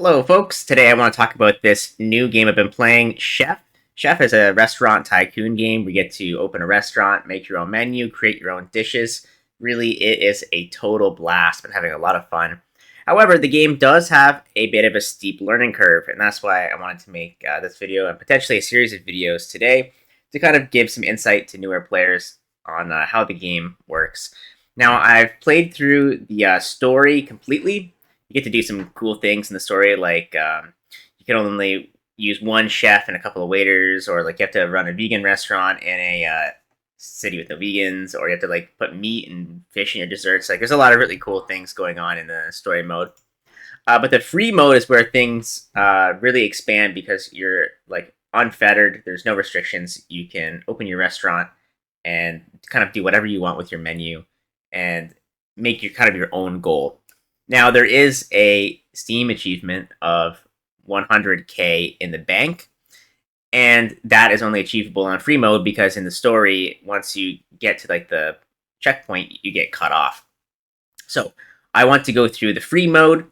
Hello, folks. Today I want to talk about this new game I've been playing, Chef. Chef is a restaurant tycoon game. We get to open a restaurant, make your own menu, create your own dishes. Really, it is a total blast. Been having a lot of fun. However, the game does have a bit of a steep learning curve, and that's why I wanted to make this video and potentially a series of videos today to kind of give some insight to newer players on how the game works. Now, I've played through the story completely. You get to do some cool things in the story, like you can only use one chef and a couple of waiters, or like you have to run a vegan restaurant in a city with no vegans, or you have to like put meat and fish in your desserts. Like there's a lot of really cool things going on in the story mode. But the free mode is where things really expand because you're like unfettered. There's no restrictions. You can open your restaurant and kind of do whatever you want with your menu and make your kind of your own goal. Now, there is a Steam achievement of 100K in the bank, and that is only achievable on free mode because in the story, once you get to like the checkpoint, you get cut off. So, I want to go through the free mode,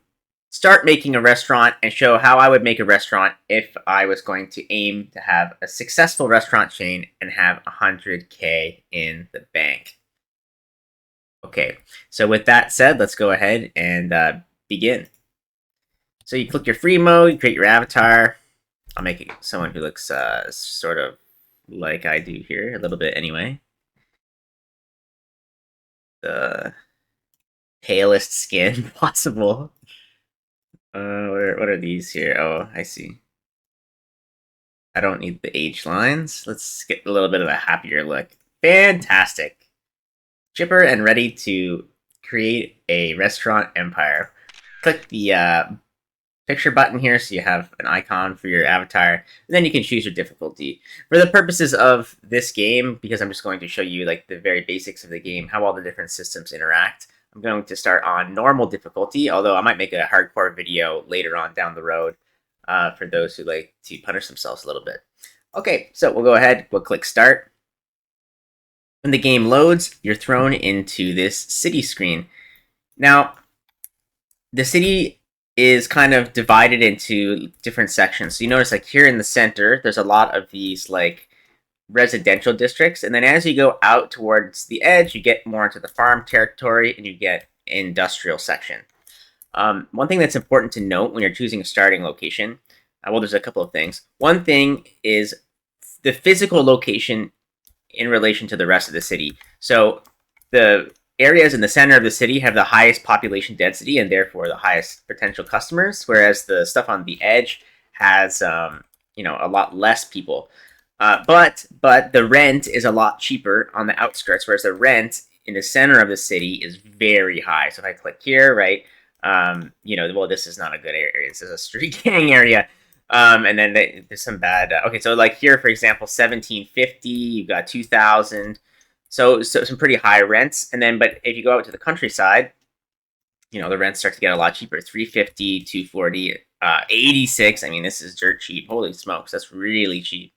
start making a restaurant, and show how I would make a restaurant if I was going to aim to have a successful restaurant chain and have 100K in the bank. Okay, so with that said, let's go ahead and begin. So you click your free mode, you create your avatar. I'll make it someone who looks sort of like I do here, a little bit anyway. The palest skin possible. What are these here? Oh, I see. I don't need the H lines. Let's get a little bit of a happier look. Fantastic. Chipper and ready to create a restaurant empire. Click the picture button here so you have an icon for your avatar, and then you can choose your difficulty. For the purposes of this game, because I'm just going to show you like the very basics of the game, how all the different systems interact, I'm going to start on normal difficulty, although I might make a hardcore video later on down the road for those who like to punish themselves a little bit. Okay, so we'll go ahead, we'll click start. When the game loads, you're thrown into this city screen. Now, the city is kind of divided into different sections. So you notice like here in the center, there's a lot of these like residential districts. And then as you go out towards the edge, you get more into the farm territory and you get industrial section. One thing that's important to note when you're choosing a starting location, well, there's a couple of things. One thing is the physical location in relation to the rest of the city. So the areas in the center of the city have the highest population density and therefore the highest potential customers, whereas the stuff on the edge has a lot less people. But the rent is a lot cheaper on the outskirts, whereas the rent in the center of the city is very high. So if I click here, right, well, this is not a good area. This is a street gang area. And then there's some bad. Okay, so like here, for example, 1750. You've got 2000. So some pretty high rents. And then, but if you go out to the countryside, the rents start to get a lot cheaper. 350, 240, 86. I mean, this is dirt cheap. Holy smokes, that's really cheap.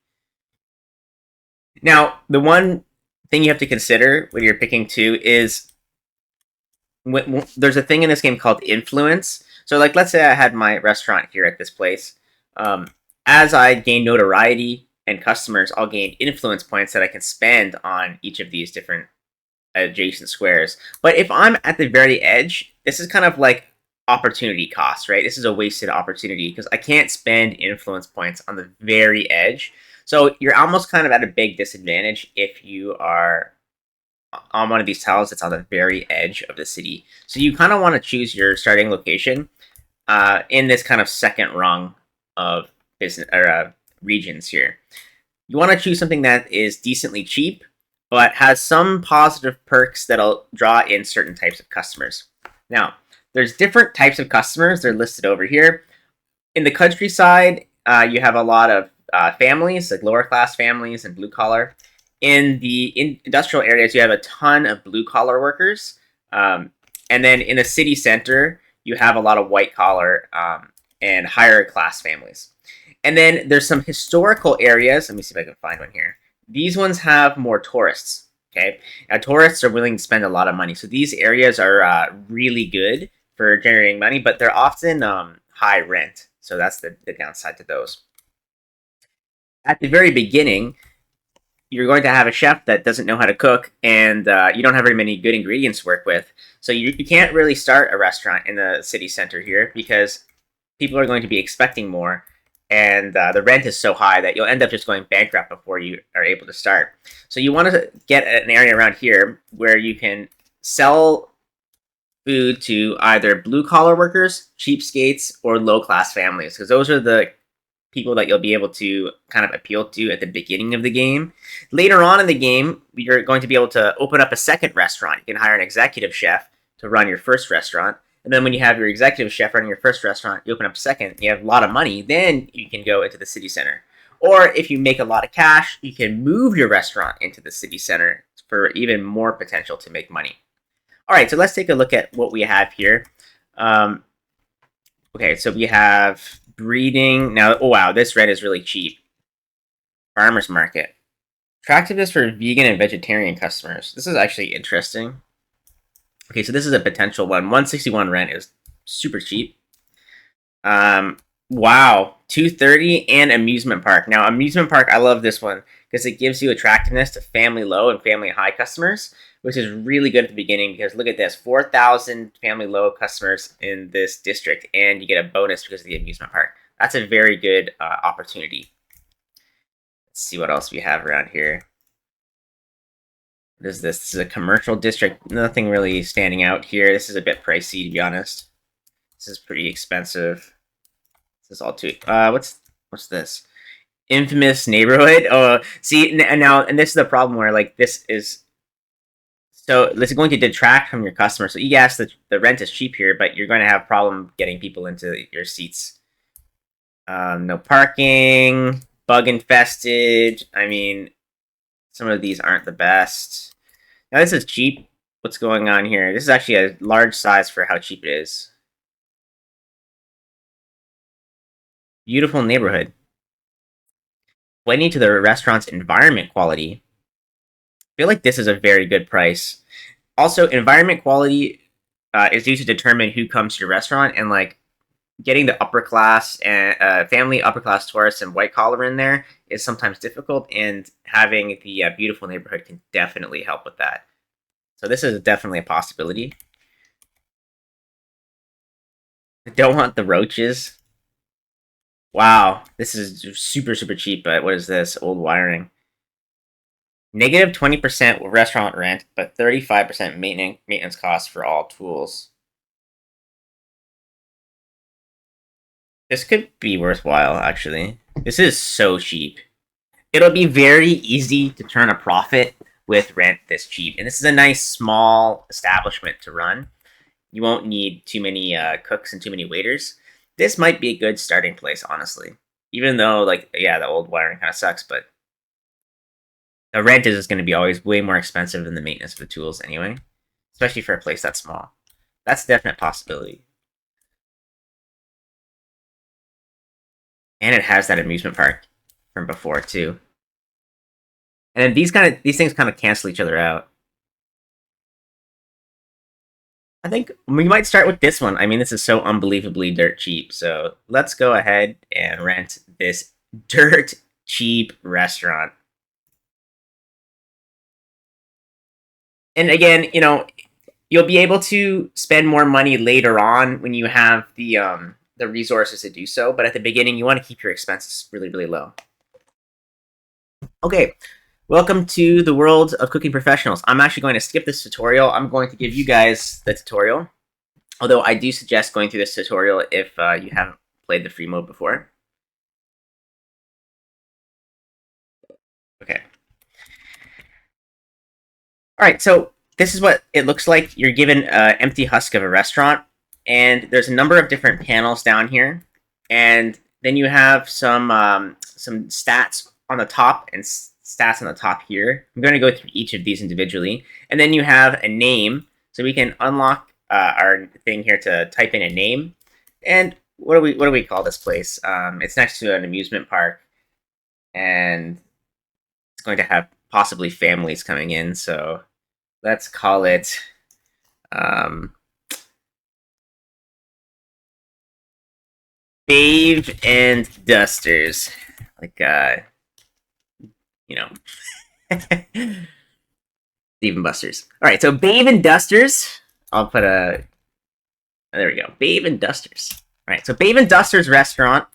Now, the one thing you have to consider when you're picking two is there's a thing in this game called influence. So, like, let's say I had my restaurant here at this place. As I gain notoriety and customers, I'll gain influence points that I can spend on each of these different adjacent squares. But if I'm at the very edge, this is kind of like opportunity cost, right? This is a wasted opportunity because I can't spend influence points on the very edge. So you're almost kind of at a big disadvantage if you are on one of these tiles that's on the very edge of the city. So you kind of want to choose your starting location in this kind of second rung of business or regions here. You want to choose something that is decently cheap, but has some positive perks that'll draw in certain types of customers. Now, there's different types of customers. They're listed over here. In the countryside, you have a lot of families, like lower class families and blue collar. In the industrial areas, you have a ton of blue collar workers. And then in the city center, you have a lot of white collar and higher class families. And then there's some historical areas. Let me see if I can find one here. These ones have more tourists. Okay, now tourists are willing to spend a lot of money, so these areas are really good for generating money, but they're often high rent. So that's the downside to those. At the very beginning, you're going to have a chef that doesn't know how to cook, and you don't have very many good ingredients to work with. So you can't really start a restaurant in the city center here because people are going to be expecting more, and the rent is so high that you'll end up just going bankrupt before you are able to start. So you want to get an area around here where you can sell food to either blue collar workers, cheapskates, or low class families, because those are the people that you'll be able to kind of appeal to at the beginning of the game. Later on in the game, you're going to be able to open up a second restaurant. You can hire an executive chef to run your first restaurant. And then when you have your executive chef running your first restaurant, you open up a second, you have a lot of money, then you can go into the city center. Or if you make a lot of cash, you can move your restaurant into the city center for even more potential to make money. All right, so let's take a look at what we have here. Okay, so we have breeding. Now, oh wow, this red is really cheap. Farmer's market. Attractiveness for vegan and vegetarian customers. This is actually interesting. Okay, so this is a potential one. 161 rent is super cheap. Wow, 230 and amusement park. Now, amusement park, I love this one because it gives you attractiveness to family low and family high customers, which is really good at the beginning because look at this, 4,000 family low customers in this district, and you get a bonus because of the amusement park. That's a very good opportunity. Let's see what else we have around here. What is this? This is a commercial district. Nothing really standing out here. This is a bit pricey, to be honest. This is pretty expensive. This is all too. What's this? Infamous neighborhood. Oh, see now, and this is the problem where like this is. So this is going to detract from your customers. So yes, the rent is cheap here, but you're going to have a problem getting people into your seats. No parking, bug infested. I mean, some of these aren't the best. Now this is cheap. What's going on here? This is actually a large size for how cheap it is. Beautiful neighborhood. Pointing to the restaurant's environment quality. I feel like this is a very good price. Also, environment quality is used to determine who comes to your restaurant, and like getting the upper class and family upper class tourists and white collar in there is sometimes difficult, and having the beautiful neighborhood can definitely help with that. So this is definitely a possibility. I don't want the roaches. Wow, this is super cheap, but what is this? Old wiring. Negative 20% restaurant rent, but 35% maintenance costs for all tools. This could be worthwhile, actually. This is so cheap. It'll be very easy to turn a profit with rent this cheap. And this is a nice small establishment to run. You won't need too many cooks and too many waiters. This might be a good starting place, honestly. Even though, like, yeah, the old wiring kind of sucks, but the rent is going to be always way more expensive than the maintenance of the tools anyway, especially for a place that small. That's a definite possibility. And it has that amusement park from before too. And then these things kind of cancel each other out. I think we might start with this one. I mean, this is so unbelievably dirt cheap. So let's go ahead and rent this dirt cheap restaurant. And again, you know, you'll be able to spend more money later on when you have the resources to do so. But at the beginning, you want to keep your expenses really low. Okay, welcome to the world of cooking professionals. I'm actually going to skip this tutorial. I'm going to give you guys the tutorial. Although I do suggest going through this tutorial if you haven't played the free mode before. Okay. All right, so this is what it looks like. You're given an empty husk of a restaurant, and there's a number of different panels down here, and then you have some stats on the top and stats on the top here. I'm going to go through each of these individually, and then you have a name, so we can unlock our thing here to type in a name. And what do we call this place? It's next to an amusement park, and it's going to have possibly families coming in, so let's call it Bathe and Dusters. Like, you know, Dave Busters. All right, so Bathe and Dusters. I'll put a. There we go. Bathe and Dusters. All right, so Bathe and Dusters restaurant.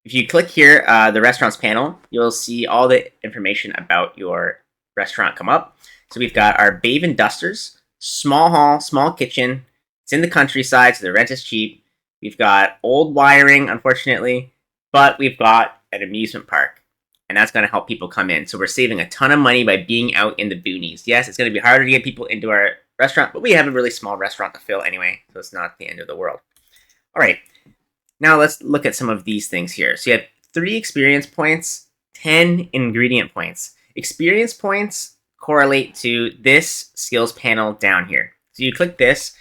If you click here, the restaurants panel, you'll see all the information about your restaurant come up. So we've got our Bathe and Dusters, small hall, small kitchen. It's in the countryside, so the rent is cheap. We've got old wiring, unfortunately, but we've got an amusement park, and that's going to help people come in. So we're saving a ton of money by being out in the boonies. Yes, it's going to be harder to get people into our restaurant, but we have a really small restaurant to fill anyway, so it's not the end of the world. All right. Now let's look at some of these things here. So you have 3 experience points, 10 ingredient points. Experience points correlate to this skills panel down here. So you click this,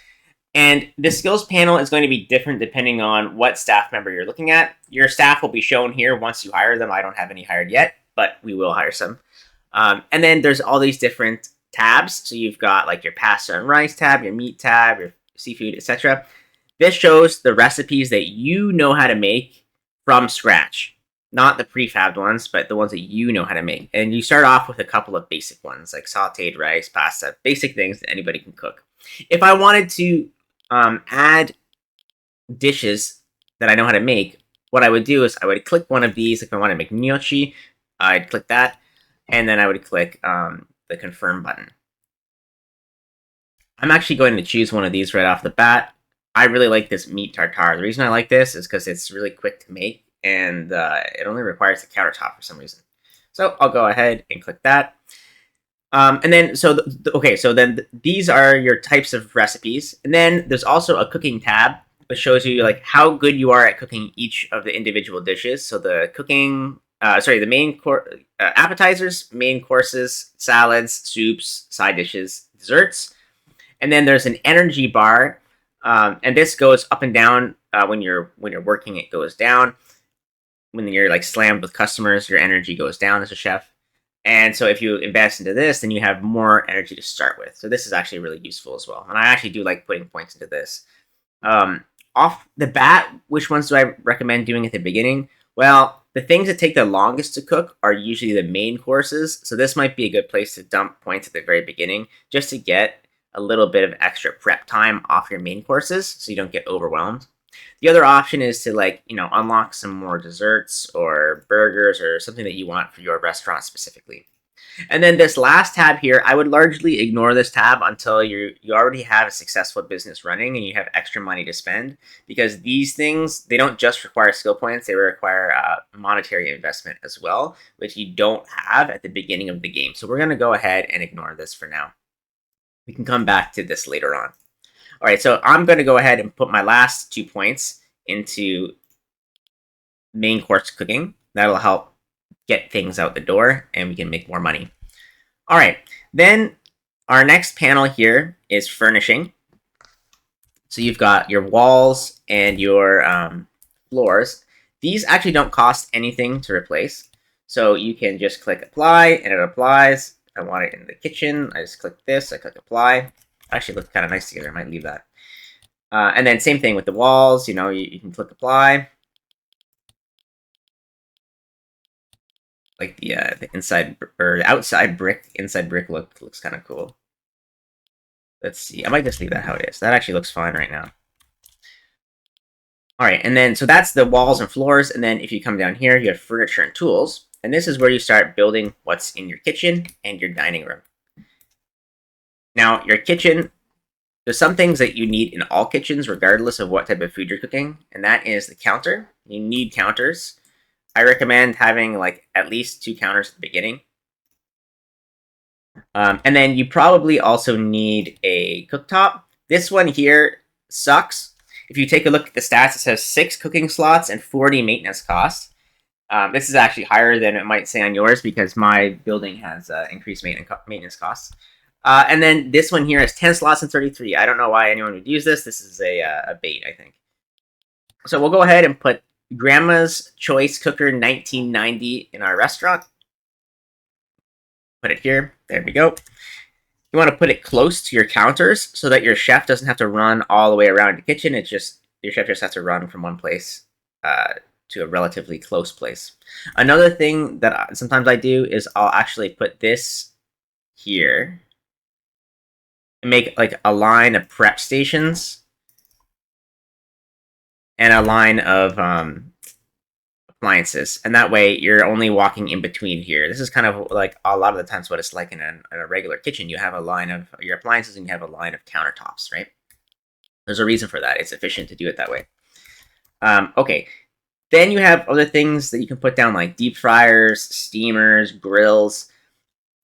and the skills panel is going to be different depending on what staff member you're looking at. Your staff will be shown here once you hire them. I don't have any hired yet, but we will hire some. And then there's all these different tabs. So you've got like your pasta and rice tab, your meat tab, your seafood, etc. This shows the recipes that you know how to make from scratch. Not the prefabbed ones, but the ones that you know how to make. And you start off with a couple of basic ones, like sauteed rice, pasta, basic things that anybody can cook. If I wanted to add dishes that I know how to make, what I would do is I would click one of these. If I want to make gnocchi, I'd click that, and then I would click the confirm button. I'm actually going to choose one of these right off the bat. I really like this meat tartare. The reason I like this is because it's really quick to make, and it only requires the countertop for some reason. So I'll go ahead and click that. And then, these are your types of recipes. And then there's also a cooking tab, which shows you like how good you are at cooking each of the individual dishes. So the cooking, the main appetizers, main courses, salads, soups, side dishes, desserts. And then there's an energy bar. And this goes up and down when you're working. It goes down when you're like slammed with customers. Your energy goes down as a chef, and so if you invest into this, then you have more energy to start with. So this is actually really useful as well. And I actually do like putting points into this. Off the bat, which ones do I recommend doing at the beginning? Well, the things that take the longest to cook are usually the main courses. So this might be a good place to dump points at the very beginning, just to get a little bit of extra prep time off your main courses so you don't get overwhelmed. The other option is to unlock some more desserts or burgers or something that you want for your restaurant specifically. And then this last tab here, I would largely ignore this tab until you already have a successful business running and you have extra money to spend, because these things, they don't just require skill points, they require monetary investment as well, which you don't have at the beginning of the game. So we're going to go ahead and ignore this for now. We can come back to this later on. All right, so I'm going to go ahead and put my last 2 points into main course cooking. That'll help get things out the door and we can make more money. All right, then our next panel here is furnishing. So you've got your walls and your floors. These actually don't cost anything to replace. So you can just click apply and it applies. I want it in the kitchen. I just click this, I click apply. Actually looks kind of nice together, I might leave that. And then same thing with the walls, you can click apply. Like the inside or outside brick, inside brick looks kind of cool. Let's see, I might just leave that how it is. That actually looks fine right now. All right, and then so that's the walls and floors. And then if you come down here, you have furniture and tools. And this is where you start building what's in your kitchen and your dining room. Now, your kitchen, there's some things that you need in all kitchens, regardless of what type of food you're cooking, and that is the counter. You need counters. I recommend having like at least 2 counters at the beginning. And then you probably also need a cooktop. This one here sucks. If you take a look at the stats, it says 6 cooking slots and 40 maintenance costs. This is actually higher than it might say on yours because my building has increased maintenance costs. And then this one here has 10 slots and 33. I don't know why anyone would use this. This is a bait, I think. So we'll go ahead and put Grandma's Choice Cooker 1990 in our restaurant. Put it here. There we go. You want to put it close to your counters so that your chef doesn't have to run all the way around the kitchen. It's just your chef just has to run from one place to a relatively close place. Another thing that sometimes I do is I'll actually put this here and make like a line of prep stations and a line of appliances, and that way you're only walking in between here. This is kind of like a lot of the times what it's like in a regular kitchen. You have a line of your appliances and you have a line of countertops, right? There's a reason for that. It's efficient to do it that way. Okay, then you have other things that you can put down like deep fryers, steamers, grills,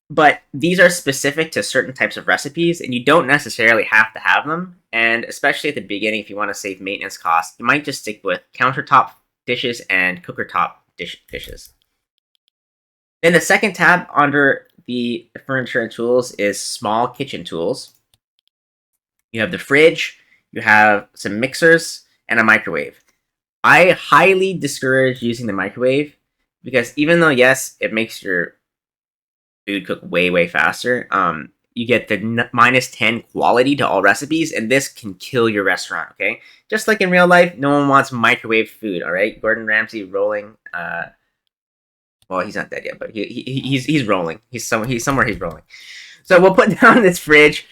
but these are specific to certain types of recipes and you don't necessarily have to have them. And especially at the beginning, if you want to save maintenance costs, you might just stick with countertop dishes and cooker top dishes. Then the second tab under the furniture and tools is small kitchen tools. You have the fridge, you have some mixers, and a microwave. I highly discourage using the microwave because even though, yes, it makes your food cook way, way faster, you get the minus 10 quality to all recipes, and this can kill your restaurant, okay? Just like in real life, no one wants microwave food, all right? Gordon Ramsay rolling, well, he's not dead yet, but he's rolling. He's somewhere he's rolling. So we'll put down this fridge.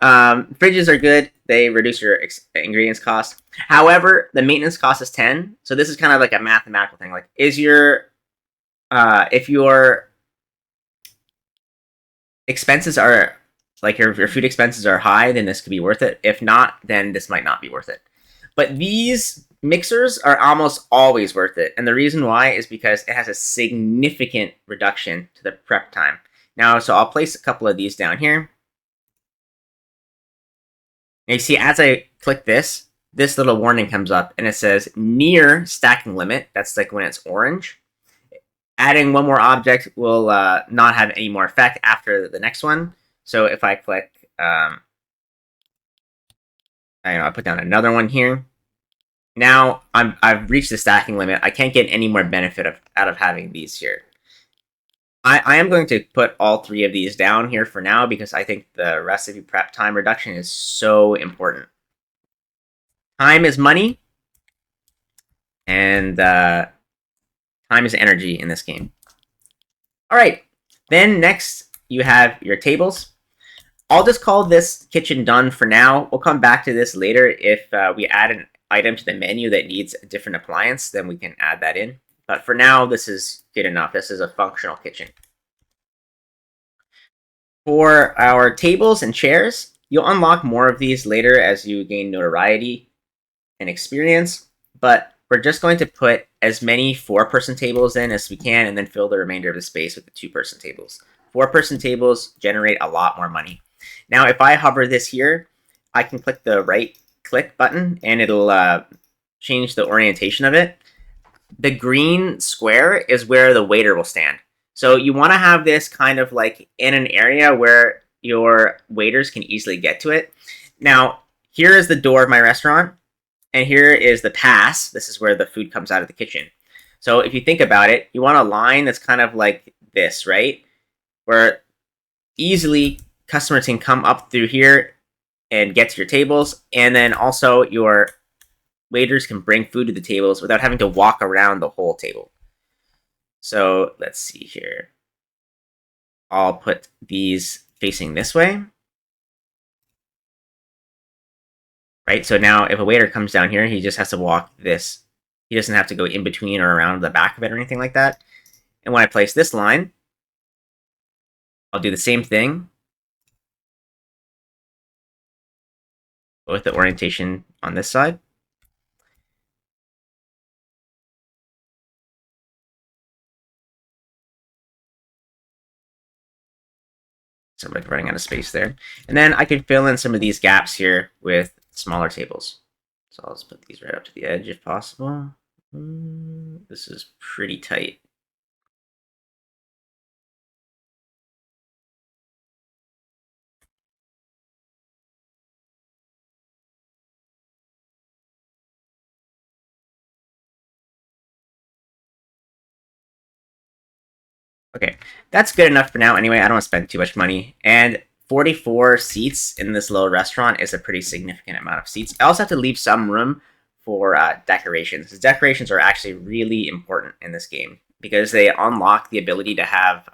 Fridges are good. They reduce your ingredients cost. However, the maintenance cost is 10. So this is kind of like a mathematical thing. Like, if your expenses are like your food expenses are high, then this could be worth it. If not, then this might not be worth it. But these mixers are almost always worth it. And the reason why is because it has a significant reduction to the prep time. Now, so I'll place a couple of these down here. Now you see, as I click this little warning comes up and it says near stacking limit. That's like when it's orange. Adding one more object will not have any more effect after the next one. So if I click, I put down another one here. Now I've reached the stacking limit. I can't get any more benefit out of having these here. I am going to put all three of these down here for now because I think the recipe prep time reduction is so important. Time is money, and time is energy in this game. All right, then next you have your tables. I'll just call this kitchen done for now. We'll come back to this later. If we add an item to the menu that needs a different appliance, then we can add that in. But for now, this is good enough. This is a functional kitchen. For our tables and chairs, you'll unlock more of these later as you gain notoriety and experience, but we're just going to put as many 4-person tables in as we can and then fill the remainder of the space with the 2-person tables. 4-person tables generate a lot more money. Now, if I hover this here, I can click the right-click button and it'll change the orientation of it. The green square is where the waiter will stand. So you want to have this kind of like in an area where your waiters can easily get to it. Now, here is the door of my restaurant, and here is the pass. This is where the food comes out of the kitchen. So if you think about it, you want a line that's kind of like this, right? Where easily customers can come up through here and get to your tables, and then also your waiters can bring food to the tables without having to walk around the whole table. So let's see here. I'll put these facing this way. Right, so now if a waiter comes down here, he just has to walk this. He doesn't have to go in between or around the back of it or anything like that. And when I place this line, I'll do the same thing with the orientation on this side. So I'm like running out of space there. And then I can fill in some of these gaps here with smaller tables. So I'll just put these right up to the edge if possible. This is pretty tight. Okay, that's good enough for now anyway. I don't want to spend too much money. And 44 seats in this little restaurant is a pretty significant amount of seats. I also have to leave some room for decorations. Decorations are actually really important in this game because they unlock the ability to have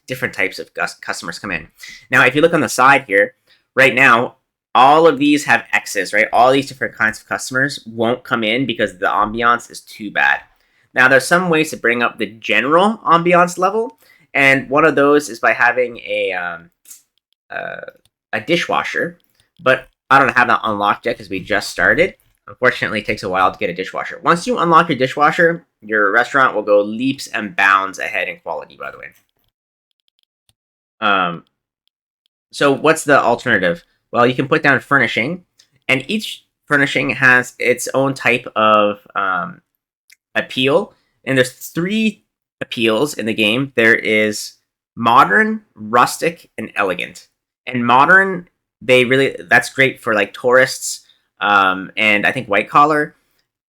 different types of customers come in. Now, if you look on the side here, right now, all of these have X's, right? All these different kinds of customers won't come in because the ambiance is too bad. Now, there's some ways to bring up the general ambiance level, and one of those is by having a dishwasher, but I don't have that unlocked yet because we just started. Unfortunately, it takes a while to get a dishwasher. Once you unlock your dishwasher, your restaurant will go leaps and bounds ahead in quality, by the way. So what's the alternative? Well, you can put down furnishing, and each furnishing has its own type of appeal. And there's 3 appeals in the game. There is modern, rustic, and elegant. And modern, that's great for like tourists, and I think white collar.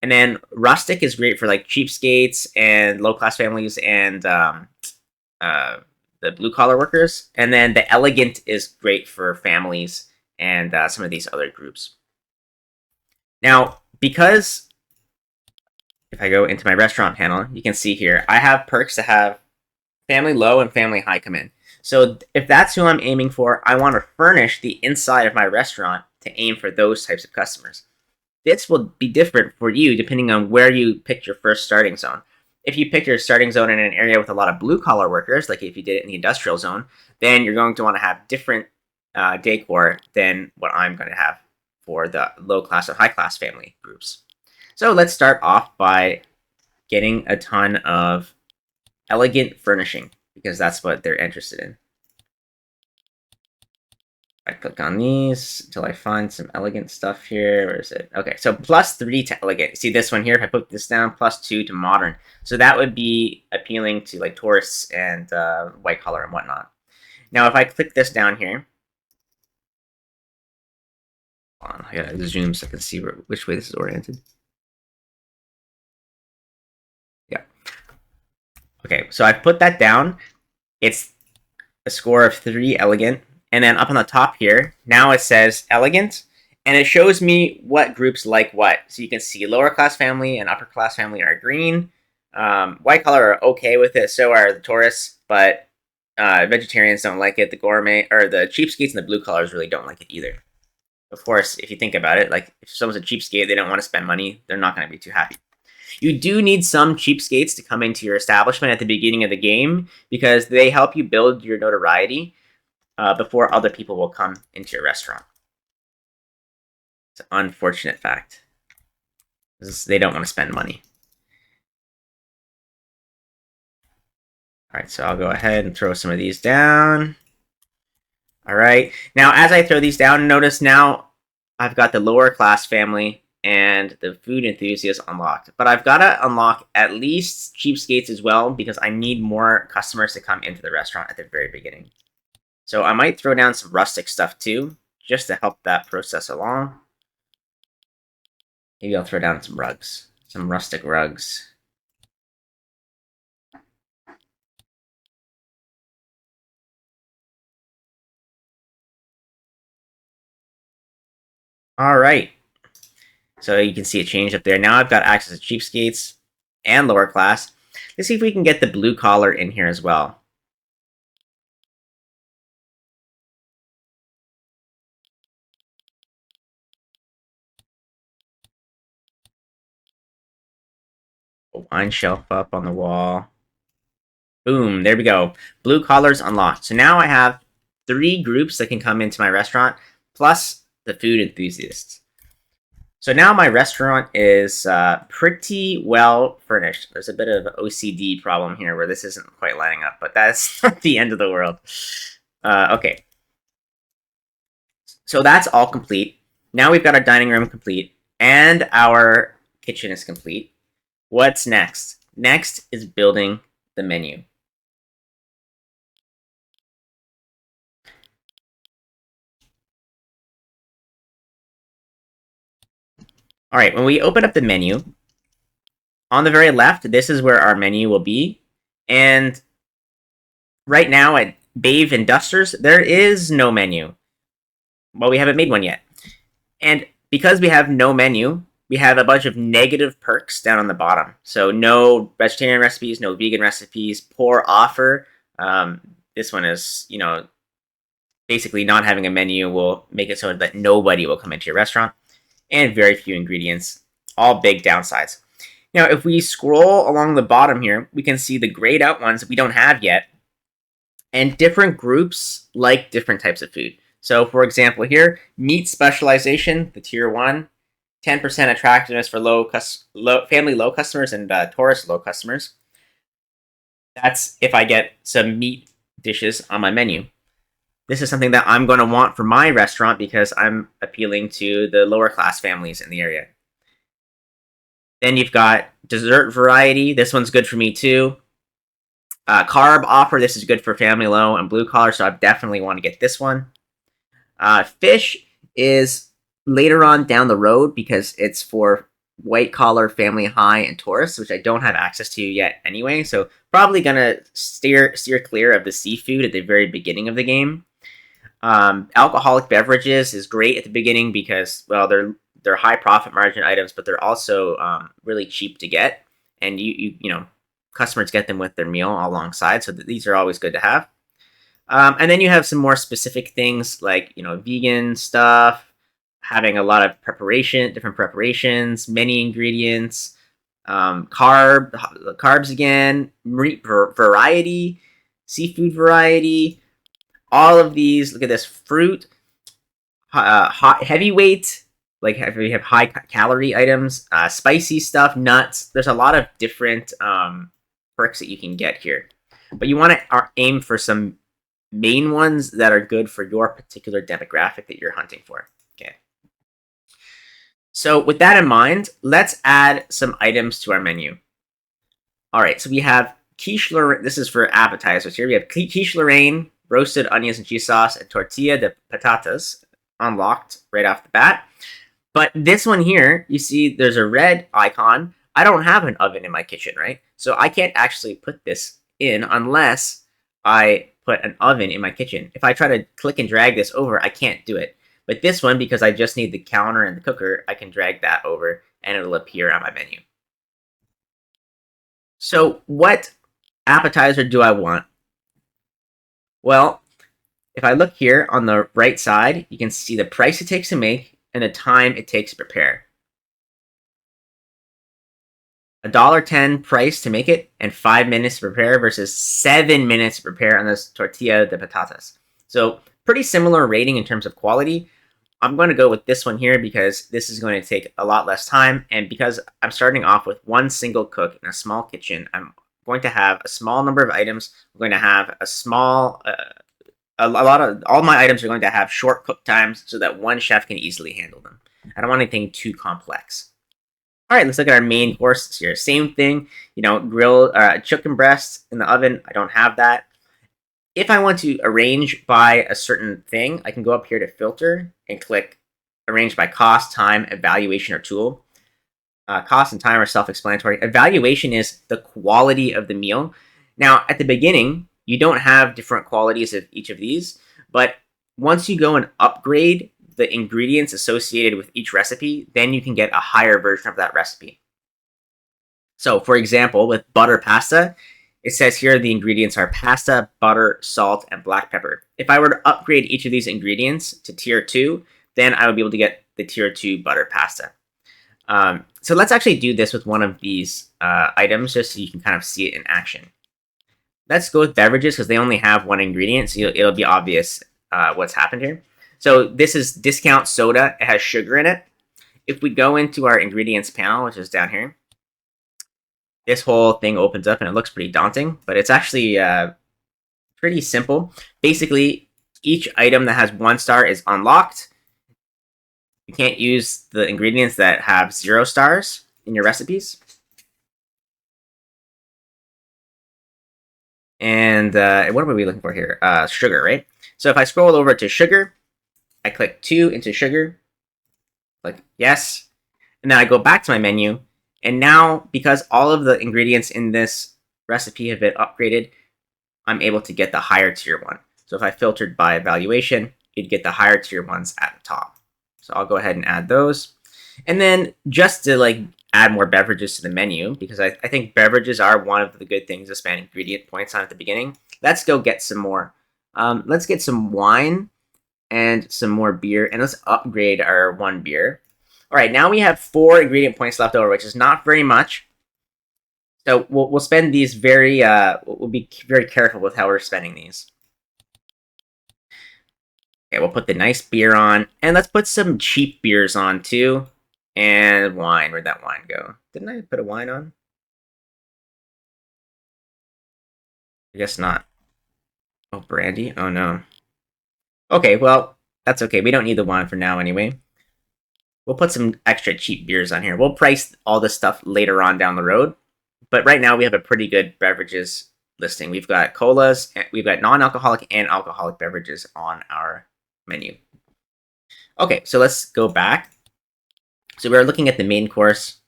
And then rustic is great for like cheapskates and low class families and the blue collar workers. And then the elegant is great for families and some of these other groups. Now, because if I go into my restaurant panel, you can see here, I have perks to have family low and family high come in. So if that's who I'm aiming for, I want to furnish the inside of my restaurant to aim for those types of customers. This will be different for you depending on where you picked your first starting zone. If you pick your starting zone in an area with a lot of blue collar workers, like if you did it in the industrial zone, then you're going to want to have different decor than what I'm going to have for the low class and high class family groups. So let's start off by getting a ton of elegant furnishing because that's what they're interested in. I click on these until I find some elegant stuff here. Where is it? Okay, so +3 to elegant. See this one here? If I put this down, +2 to modern. So that would be appealing to like tourists and white collar and whatnot. Now, if I click this down here, hold on, I gotta zoom so I can see which way this is oriented. Yeah. Okay, so I put that down. It's a score of 3 elegant. And then up on the top here, now it says elegant, and it shows me what groups like what. So you can see lower class family and upper class family are green. White collar are okay with it, so are the tourists, but vegetarians don't like it. The gourmet or the cheapskates and the blue collars really don't like it either. Of course, if you think about it, like if someone's a cheapskate, they don't want to spend money, they're not going to be too happy. You do need some cheapskates to come into your establishment at the beginning of the game because they help you build your notoriety before other people will come into your restaurant. It's an unfortunate fact. They don't want to spend money. All right, so I'll go ahead and throw some of these down. All right, now as I throw these down, notice now I've got the lower class family and the food enthusiasts unlocked. But I've got to unlock at least cheapskates as well because I need more customers to come into the restaurant at the very beginning. So I might throw down some rustic stuff too, just to help that process along. Maybe I'll throw down some rugs, some rustic rugs. All right. So you can see a change up there. Now I've got access to cheapskates and lower class. Let's see if we can get the blue collar in here as well. A wine shelf up on the wall. Boom, there we go. Blue collars unlocked. So now I have 3 groups that can come into my restaurant, plus the food enthusiasts. So now my restaurant is pretty well furnished. There's a bit of an OCD problem here where this isn't quite lining up, but that's not the end of the world. Okay. So that's all complete. Now we've got our dining room complete, and our kitchen is complete. What's next? Next is building the menu. All right, when we open up the menu, on the very left, this is where our menu will be. And right now at Bave and Dusters, there is no menu. Well, we haven't made one yet. And because we have no menu, we have a bunch of negative perks down on the bottom. So no vegetarian recipes, no vegan recipes, poor offer. This one is, basically not having a menu will make it so that nobody will come into your restaurant, and very few ingredients. All big downsides. Now, if we scroll along the bottom here, we can see the grayed out ones that we don't have yet, and different groups like different types of food. So, for example, here, meat specialization, the tier 1, 10% attractiveness for family low customers and tourist low customers. That's if I get some meat dishes on my menu. This is something that I'm going to want for my restaurant because I'm appealing to the lower class families in the area. Then you've got dessert variety. This one's good for me too. Carb offer. This is good for family low and blue collar, so I definitely want to get this one. Fish is later on down the road because it's for white collar, family high, and tourists, which I don't have access to yet anyway. So probably gonna steer clear of the seafood at the very beginning of the game. Alcoholic beverages is great at the beginning because, well, they're high profit margin items, but they're also really cheap to get, and you customers get them with their meal alongside. So these are always good to have. And then you have some more specific things like vegan stuff, having a lot of different preparations, many ingredients, carbs again, meat variety, seafood variety. All of these. Look at this fruit, hot heavyweight. Like we have high calorie items, spicy stuff, nuts. There's a lot of different perks that you can get here, but you want to aim for some main ones that are good for your particular demographic that you're hunting for. Okay. So with that in mind, let's add some items to our menu. All right, so we have quiche Lorraine. This is for appetizers here. We have quiche Lorraine, roasted onions and cheese sauce, and tortilla de patatas unlocked right off the bat. But this one here, you see there's a red icon. I don't have an oven in my kitchen, right? So I can't actually put this in unless I put an oven in my kitchen. If I try to click and drag this over, I can't do it. But this one, because I just need the counter and the cooker, I can drag that over and it'll appear on my menu. So what appetizer do I want? Well, if I look here on the right side, you can see the price it takes to make and the time it takes to prepare. $1.10 price to make it and 5 minutes to prepare versus 7 minutes to prepare on this tortilla de patatas. So pretty similar rating in terms of quality. I'm going to go with this one here because this is going to take a lot less time, and because I'm starting off with one single cook in a small kitchen, I'm going to have a small number of items. I'm going to have a small, all my items are going to have short cook times so that one chef can easily handle them. I don't want anything too complex. All right, let's look at our main courses here. Same thing, grilled chicken breast in the oven. I don't have that. If I want to arrange by a certain thing, I can go up here to filter and click arrange by cost, time, evaluation, or tool. Cost and time are self-explanatory. Evaluation is the quality of the meal. Now, at the beginning, you don't have different qualities of each of these, but once you go and upgrade the ingredients associated with each recipe, then you can get a higher version of that recipe. So, for example, with butter pasta, it says here the ingredients are pasta, butter, salt, and black pepper. If I were to upgrade each of these ingredients to tier 2, then I would be able to get the tier 2 butter pasta. So let's actually do this with one of these items just so you can kind of see it in action. Let's go with beverages because they only have one ingredient, so it'll be obvious what's happened here. So this is discount soda. It has sugar in it. If we go into our ingredients panel, which is down here, this whole thing opens up and it looks pretty daunting, but it's actually pretty simple. Basically, each item that has 1 star is unlocked. You can't use the ingredients that have 0 stars in your recipes. And what are we looking for here? Sugar, right? So if I scroll over to sugar, I click 2 into sugar, click yes, and then I go back to my menu. And now, because all of the ingredients in this recipe have been upgraded, I'm able to get the higher tier one. So if I filtered by evaluation, you'd get the higher tier ones at the top. So I'll go ahead and add those. And then just to like add more beverages to the menu, because I think beverages are one of the good things to spend ingredient points on at the beginning. Let's go get some more. Let's get some wine and some more beer, and let's upgrade our one beer. All right, now we have 4 ingredient points left over, which is not very much. So we'll spend these very, we'll be very careful with how we're spending these. Okay, we'll put the nice beer on, and let's put some cheap beers on too. And wine, where'd that wine go? Didn't I put a wine on? I guess not. Oh, brandy? Oh no. Okay, well, that's okay. We don't need the wine for now anyway. We'll put some extra cheap beers on here. We'll price all this stuff later on down the road. But right now we have a pretty good beverages listing. We've got colas, we've got non-alcoholic and alcoholic beverages on our menu. Okay, so let's go back. So we're looking at the main course.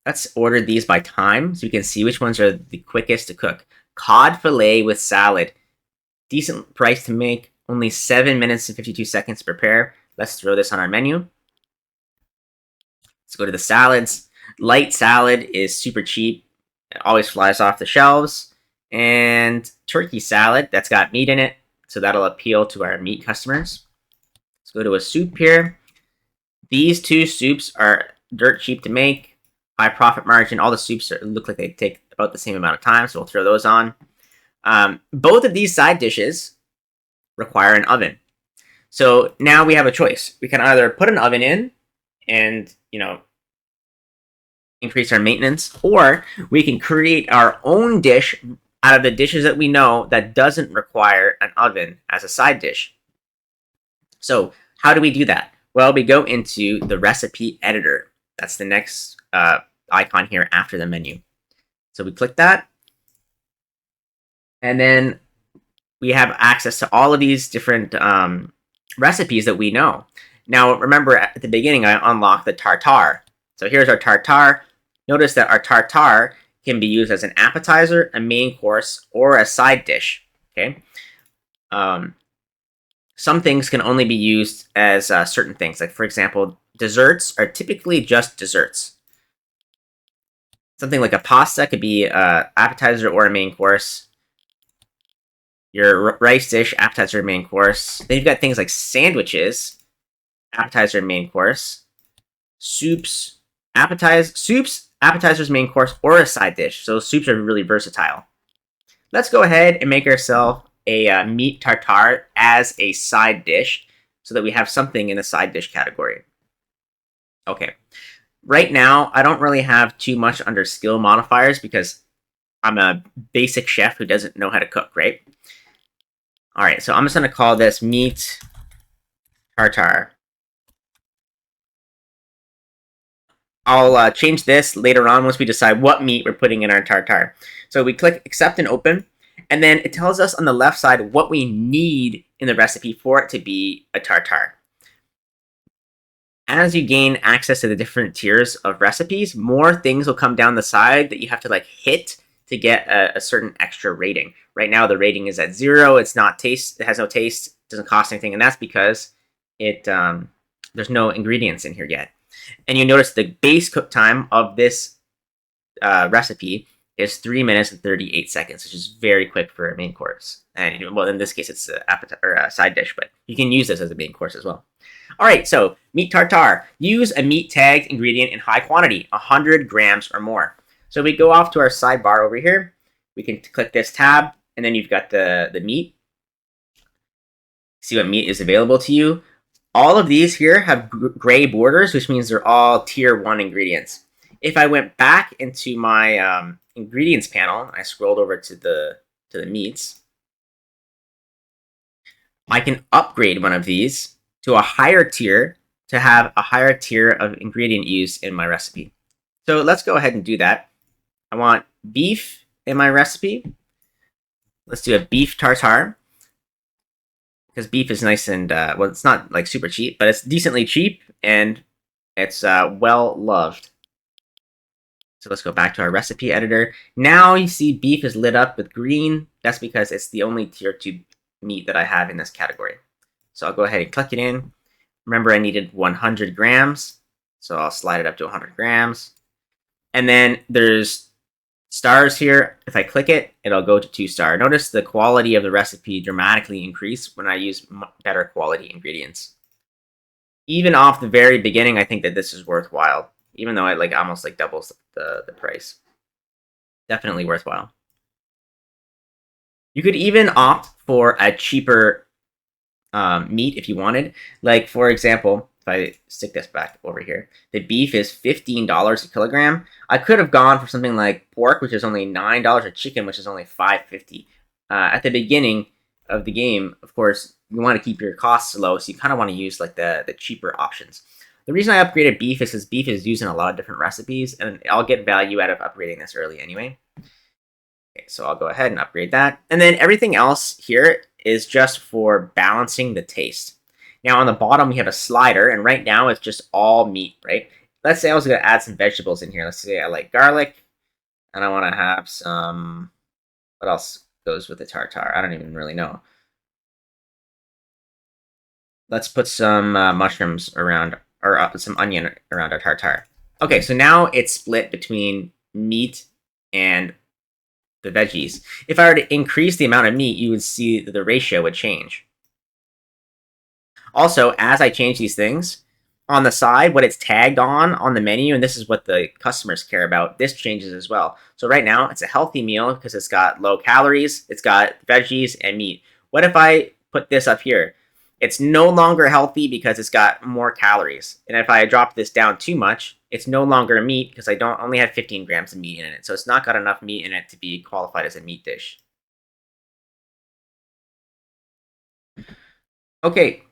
Let's order these by time so we can see which ones are the quickest to cook. Cod fillet with salad. Decent price to make. Only 7 minutes and 52 seconds to prepare. Let's throw this on our menu. Let's go to the salads. Light salad is super cheap. It always flies off the shelves. And turkey salad, that's got meat in it. So that'll appeal to our meat customers. Let's go to a soup here. These 2 soups are dirt cheap to make. High profit margin. All the soups look like they take about the same amount of time, so we'll throw those on. Both of these side dishes require an oven. So now we have a choice. We can either put an oven in and, increase our maintenance, or we can create our own dish out of the dishes that we know that doesn't require an oven as a side dish. So how do we do that? Well, we go into the recipe editor. That's the next icon here after the menu. So we click that, and then we have access to all of these different recipes that we know. Now, remember at the beginning, I unlocked the tartare. So here's our tartare. Notice that our tartare can be used as an appetizer, a main course, or a side dish. Okay. Some things can only be used as certain things. Like, for example, desserts are typically just desserts. Something like a pasta could be an appetizer or a main course. Your rice dish, appetizer, main course. Then you've got things like sandwiches, appetizer, main course. Soups, appetizers, main course, or a side dish. So soups are really versatile. Let's go ahead and make ourselves a meat tartare as a side dish so that we have something in the side dish category. Okay. Right now, I don't really have too much under skill modifiers because I'm a basic chef who doesn't know how to cook, right? All right, so I'm just going to call this meat tartare. I'll change this later on once we decide what meat we're putting in our tartare. So we click accept and open, and then it tells us on the left side what we need in the recipe for it to be a tartare. As you gain access to the different tiers of recipes, more things will come down the side that you have to like hit to get a certain extra rating. Right now the rating is at 0. It's not taste. It has no taste. It doesn't cost anything, and that's because it there's no ingredients in here yet. And you notice the base cook time of this recipe is 3 minutes and 38 seconds, which is very quick for a main course. And well, in this case, it's an appetizer or a side dish, but you can use this as a main course as well. All right, so meat tartare. Use a meat tagged ingredient in high quantity, 100 grams or more. So we go off to our sidebar over here. We can click this tab, and then you've got the meat. See what meat is available to you. All of these here have gray borders, which means they're all tier 1 ingredients. If I went back into my ingredients panel, I scrolled over to the meats, I can upgrade one of these to a higher tier to have a higher tier of ingredient use in my recipe. So let's go ahead and do that. I want beef in my recipe. Let's do a beef tartare, because beef is nice and, well, it's not like super cheap, but it's decently cheap and it's well loved. So let's go back to our recipe editor. Now you see beef is lit up with green. That's because it's the only tier 2 meat that I have in this category. So I'll go ahead and click it in. remember I needed 100 grams, so I'll slide it up to 100 grams. And then there's stars here. If I click it, it'll go to 2-star. Notice the quality of the recipe dramatically increase when I use better quality ingredients. Even off the very beginning, I think that this is worthwhile, even though it almost doubles the price. Definitely worthwhile. You could even opt for a cheaper meat if you wanted. Like, for example, if I stick this back over here, the beef is $15 a kilogram. I could have gone for something like pork, which is only $9, or chicken, which is only $5.50. At the beginning of the game, of course, you want to keep your costs low, so you kind of want to use the cheaper options. The reason I upgraded beef is because beef is used in a lot of different recipes, and I'll get value out of upgrading this early anyway. Okay, so I'll go ahead and upgrade that. And then everything else here is just for balancing the taste. Now on the bottom, we have a slider, and right now it's just all meat, right? Let's say I was going to add some vegetables in here. Let's say I like garlic, and I want to have some... What else goes with the tartare? I don't even really know. Let's put some mushrooms around, or some onion around our tartare. Okay, so now it's split between meat and the veggies. If I were to increase the amount of meat, you would see that the ratio would change. Also, as I change these things, on the side, what it's tagged on the menu, and this is what the customers care about, this changes as well. So right now, it's a healthy meal because it's got low calories, it's got veggies and meat. What if I put this up here? It's no longer healthy because it's got more calories. And if I drop this down too much, it's no longer meat because I only have 15 grams of meat in it. So it's not got enough meat in it to be qualified as a meat dish. Okay,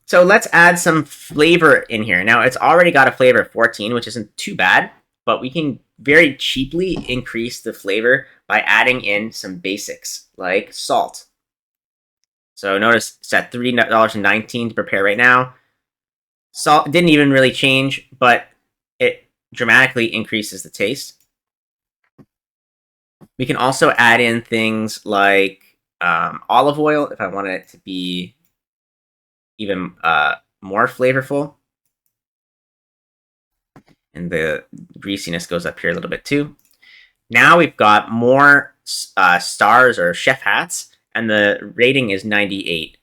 so let's add some flavor in here. Now it's already got a flavor of 14, which isn't too bad, but we can very cheaply increase the flavor by adding in some basics like salt. So notice it's at $3.19 to prepare right now. Salt didn't even really change, but it dramatically increases the taste. We can also add in things like olive oil if I wanted it to be even more flavorful. And the greasiness goes up here a little bit too. Now we've got more stars or chef hats, and the rating is 98.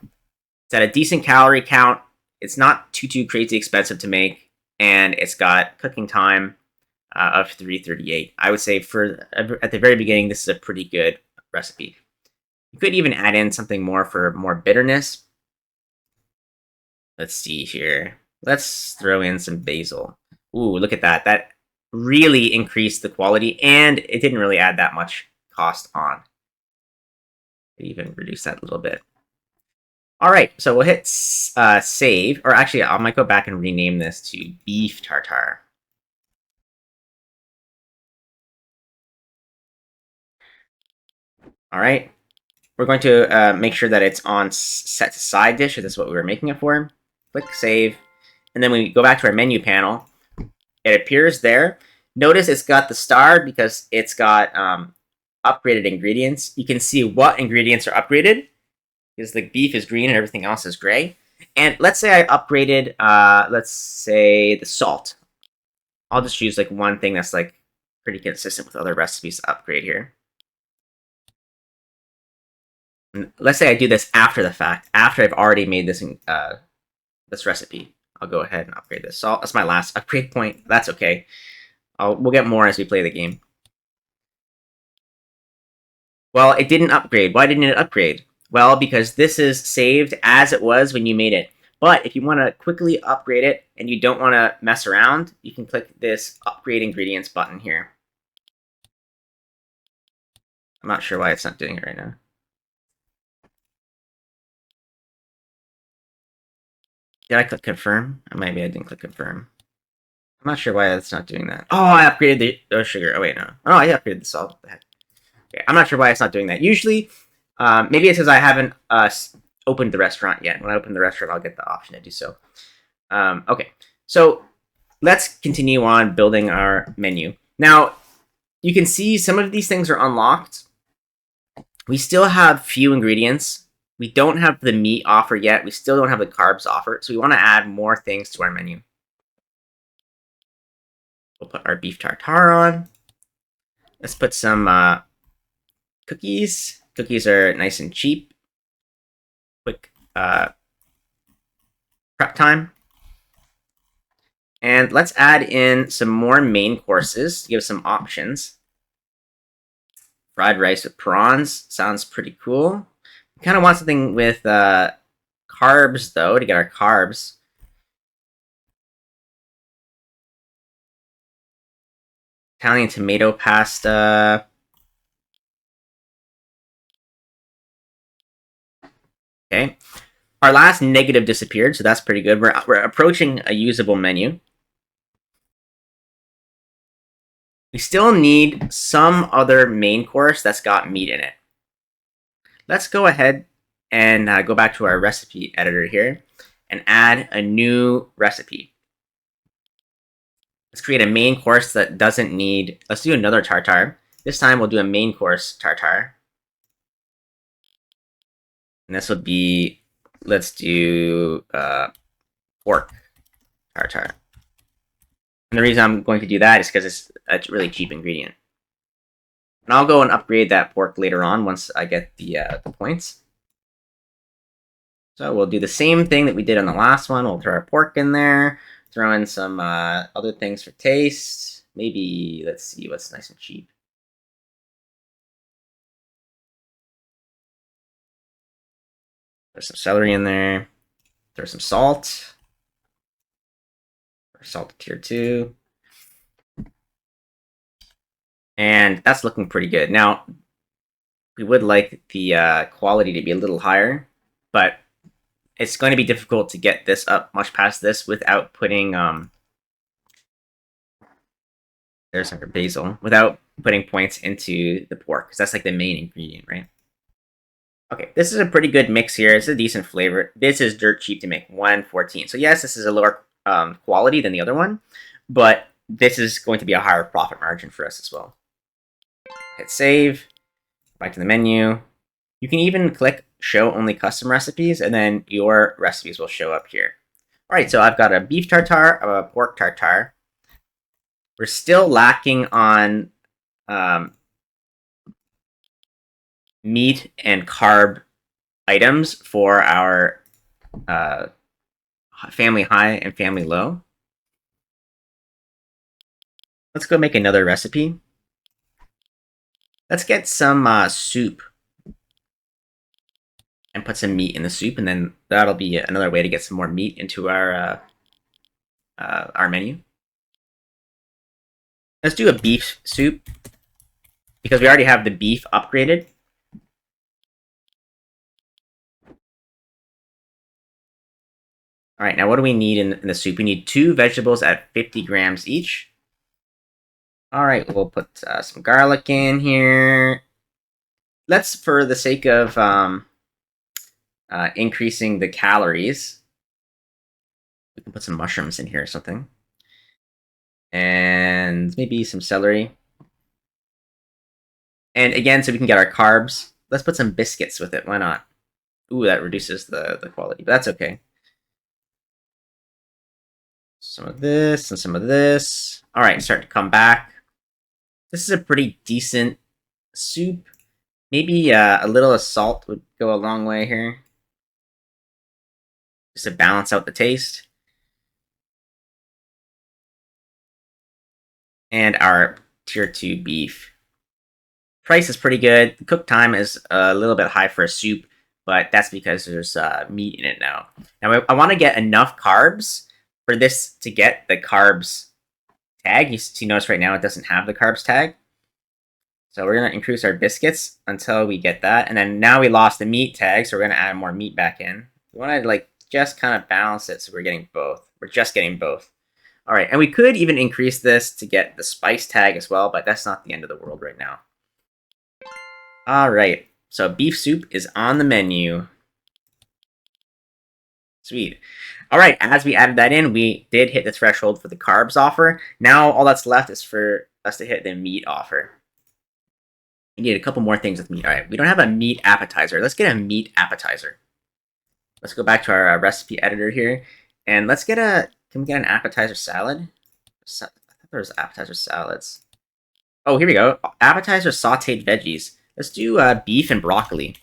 It's at a decent calorie count. It's not too crazy expensive to make, and it's got cooking time of 3:38. I would say at the very beginning, this is a pretty good recipe. You could even add in something more for more bitterness. Let's see here. Let's throw in some basil. Ooh, look at that. That really increased the quality, and it didn't really add that much cost on. Even reduce that a little bit. All right, so we'll hit save, or actually, I might go back and rename this to beef tartare. All right, we're going to make sure that it's on set to side dish, if that's what we were making it for. Click save, and then when we go back to our menu panel, it appears there. Notice it's got the star because it's got upgraded ingredients. You can see what ingredients are upgraded because the beef is green and everything else is gray. And let's say I upgraded, let's say the salt. I'll just choose one thing that's pretty consistent with other recipes to upgrade here. And let's say I do this after the fact, after I've already made this this recipe. I'll go ahead and upgrade this salt. That's my last upgrade point. That's okay. We'll get more as we play the game. Well, it didn't upgrade. Why didn't it upgrade? Well, because this is saved as it was when you made it. But if you want to quickly upgrade it and you don't want to mess around, you can click this Upgrade Ingredients button here. I'm not sure why it's not doing it right now. Did I click Confirm? Maybe I didn't click Confirm. I'm not sure why it's not doing that. Oh, I upgraded the sugar. Oh, wait, no. Oh, I upgraded the salt. Okay, I'm not sure why it's not doing that. Usually, maybe it's because I haven't opened the restaurant yet. When I open the restaurant, I'll get the option to do so. Okay, so let's continue on building our menu. Now, you can see some of these things are unlocked. We still have few ingredients. we don't have the meat offer yet. We still don't have the carbs offer. So we want to add more things to our menu. We'll put our beef tartare on. Let's put some cookies. Cookies are nice and cheap. Quick prep time. And let's add in some more main courses to give some options. Fried rice with prawns sounds pretty cool. We kind of want something with carbs, though, to get our carbs. Italian tomato pasta. Okay. Our last negative disappeared, so that's pretty good. We're approaching a usable menu. We still need some other main course that's got meat in it. Let's go ahead and go back to our recipe editor here and add a new recipe. Let's create a main course that doesn't need... Let's do another tartare. This time we'll do a main course tartare. And this would be... Let's do pork tartare. And the reason I'm going to do that is because it's a really cheap ingredient. And I'll go and upgrade that pork later on once I get the points. So we'll do the same thing that we did on the last one. We'll throw our pork in there. Throw in some other things for taste. Maybe, let's see what's nice and cheap. There's some celery in there. Throw some salt. Salt tier 2. And that's looking pretty good. Now, we would like the quality to be a little higher, but it's going to be difficult to get this up much past this without putting there's some basil, without putting points into the pork, because that's like the main ingredient, right? Okay, this is a pretty good mix here. It's a decent flavor. This is dirt cheap to make, 114. So yes, this is a lower quality than the other one, but this is going to be a higher profit margin for us as well. Hit save, back to the menu. You can even click show only custom recipes, and then your recipes will show up here. All right, so I've got a beef tartare, a pork tartare. We're still lacking on meat and carb items for our family high and family low. Let's go make another recipe. Let's get some soup and put some meat in the soup, and then that'll be another way to get some more meat into our menu. Let's do a beef soup because we already have the beef upgraded. All right, now what do we need in the soup? We need 2 vegetables at 50 grams each. All right, we'll put some garlic in here. Let's, for the sake of increasing the calories, we can put some mushrooms in here or something. And maybe some celery. And again, so we can get our carbs, let's put some biscuits with it. Why not? Ooh, that reduces the quality, but that's okay. Some of this and some of this. All right, start to come back. This is a pretty decent soup. Maybe a little of salt would go a long way here, just to balance out the taste. And our tier 2 beef. Price is pretty good. The cook time is a little bit high for a soup, but that's because there's meat in it now. Now I want to get enough carbs for this to get the carbs tag. You notice right now it doesn't have the carbs tag. So we're going to increase our biscuits until we get that. And then now we lost the meat tag, so we're going to add more meat back in. We want to like just kind of balance it so we're getting both. We're just getting both. All right, and we could even increase this to get the spice tag as well, but that's not the end of the world right now. All right, so beef soup is on the menu. Sweet. All right, as we added that in, we did hit the threshold for the carbs offer. Now all that's left is for us to hit the meat offer. We need a couple more things with meat. All right, we don't have a meat appetizer. Let's get a meat appetizer. Let's go back to our recipe editor here, and let's get a. Can we get an appetizer salad? I thought there was appetizer salads. Oh, here we go. Appetizer sautéed veggies. Let's do beef and broccoli.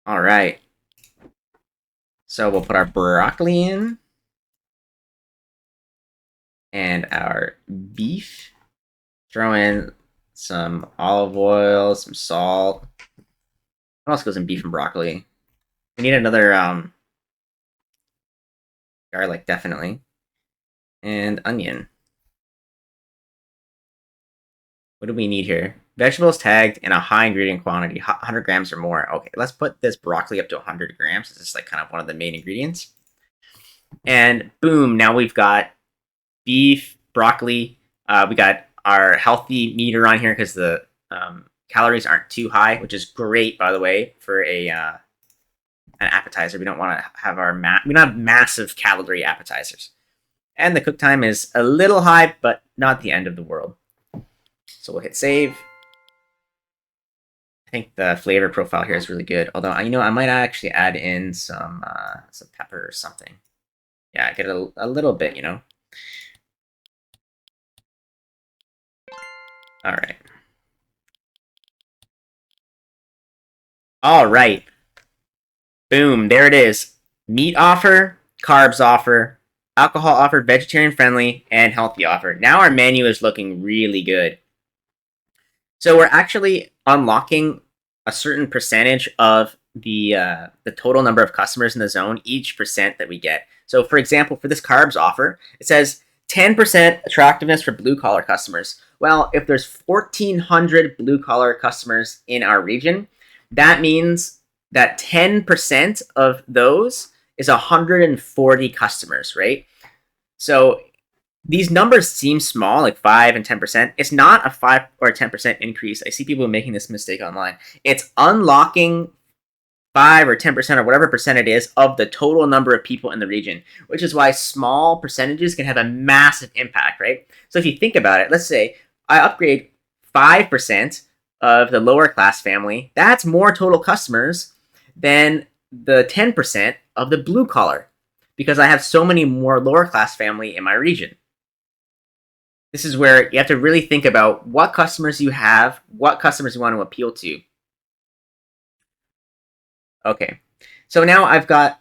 All right. So we'll put our broccoli in and our beef. Throw in some olive oil, some salt. What else goes in beef and broccoli? We need another garlic, definitely, and onion. What do we need here? Vegetables tagged in a high ingredient quantity, 100 grams or more. Okay, let's put this broccoli up to 100 grams. This is like kind of one of the main ingredients. And boom, now we've got beef, broccoli. We got our healthy meter on here because the calories aren't too high, which is great, by the way, for a an appetizer. We don't want to have we don't have massive calorie appetizers. And the cook time is a little high, but not the end of the world. So we'll hit save. I think the flavor profile here is really good. Although, I might actually add in some pepper or something. Yeah, get a little bit, All right. All right. Boom, there it is. Meat offer, carbs offer, alcohol offer, vegetarian friendly, and healthy offer. Now our menu is looking really good. So we're actually unlocking a certain percentage of the total number of customers in the zone, each percent that we get. So for example, for this carbs offer, it says 10% attractiveness for blue collar customers. Well, if there's 1,400 blue collar customers in our region, that means that 10% of those is 140 customers, right? So these numbers seem small, like 5 and 10%. It's not a 5 or 10% increase. I see people making this mistake online. It's unlocking 5 or 10% or whatever percent it is of the total number of people in the region, which is why small percentages can have a massive impact, right? So if you think about it, let's say I upgrade 5% of the lower class family. That's more total customers than the 10% of the blue collar because I have so many more lower class family in my region. This is where you have to really think about what customers you have, what customers you want to appeal to. Okay, so now I've got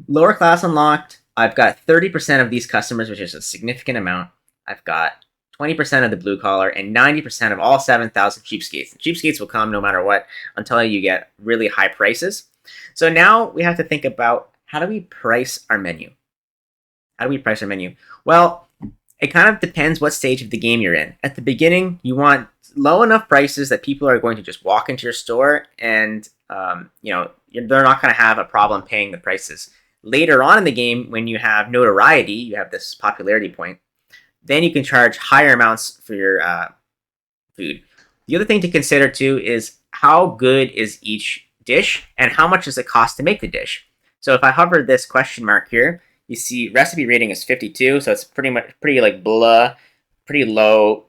lower class unlocked. I've got 30% of these customers, which is a significant amount. I've got 20% of the blue collar and 90% of all 7,000 cheapskates. And cheapskates will come no matter what until you get really high prices. So now we have to think about how do we price our menu? How do we price our menu? Well, it kind of depends what stage of the game you're in. At the beginning, you want low enough prices that people are going to just walk into your store and they're not going to have a problem paying the prices. Later on in the game, when you have notoriety, you have this popularity point, then you can charge higher amounts for your food. The other thing to consider too is how good is each dish and how much does it cost to make the dish. So if I hover this question mark here, you see recipe rating is 52, so it's pretty like blah, pretty low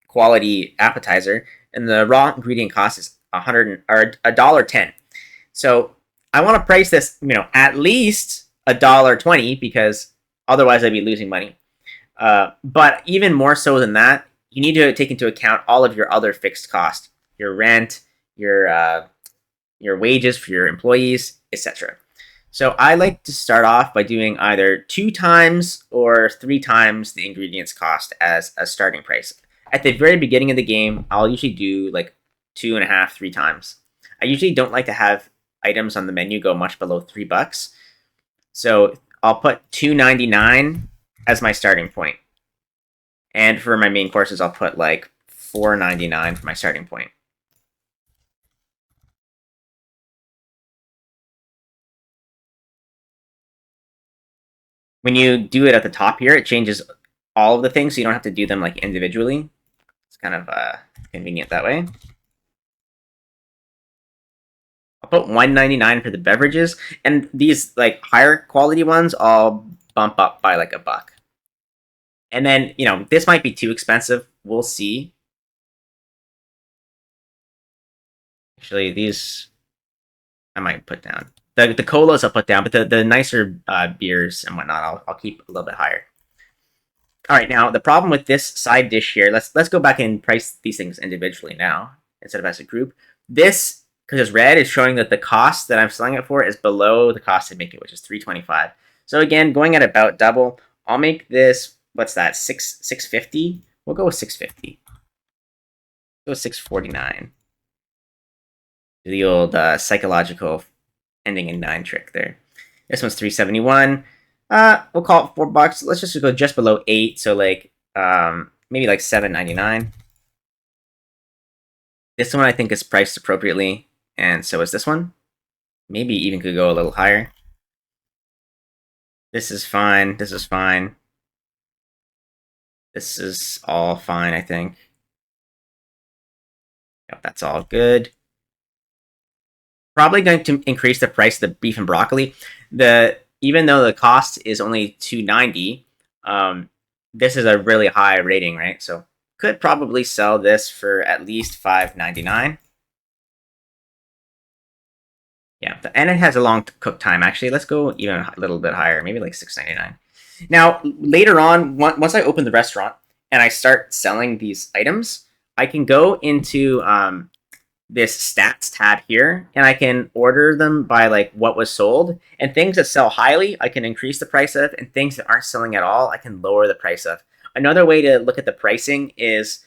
quality appetizer, and the raw ingredient cost is $1.10. So I want to price this, at least $1.20 because otherwise I'd be losing money. But even more so than that, you need to take into account all of your other fixed costs, your rent, your wages for your employees, etc. So I like to start off by doing either 2 times or 3 times the ingredients cost as a starting price. At the very beginning of the game, I'll usually do like 2.5, 3 times. I usually don't like to have items on the menu go much below $3. So I'll put $2.99 as my starting point. And for my main courses, I'll put like $4.99 for my starting point. When you do it at the top here, it changes all of the things, so you don't have to do them like individually. It's kind of convenient that way. I'll put $1.99 for the beverages, and these like higher quality ones I'll bump up by like $1. And then, this might be too expensive. We'll see. Actually, these I might put down. The colas I'll put down, but the nicer beers and whatnot, I'll keep a little bit higher. All right, now the problem with this side dish here, let's go back and price these things individually now instead of as a group. This, because it's red, is showing that the cost that I'm selling it for is below the cost to make it, which is $3.25. So again, going at about double, I'll make this, what's that, 650? We'll go with 650. Go with 649. The old psychological ending in 9 trick there. This one's 371. We'll call it $4. Let's just go just below 8, so like maybe like 7.99. This one I think is priced appropriately, and so is this one. Maybe even could go a little higher. This is fine. This is fine. This is all fine, I think. Yep, that's all good. Probably going to increase the price of the beef and broccoli. Even though the cost is only $2.90, this is a really high rating, right? So could probably sell this for at least $5.99. Yeah, and it has a long cook time. Actually, let's go even a little bit higher, maybe like $6.99. Now, later on, once I open the restaurant and I start selling these items, I can go into this stats tab here, and I can order them by like what was sold. And things that sell highly, I can increase the price of, and things that aren't selling at all, I can lower the price of. Another way to look at the pricing is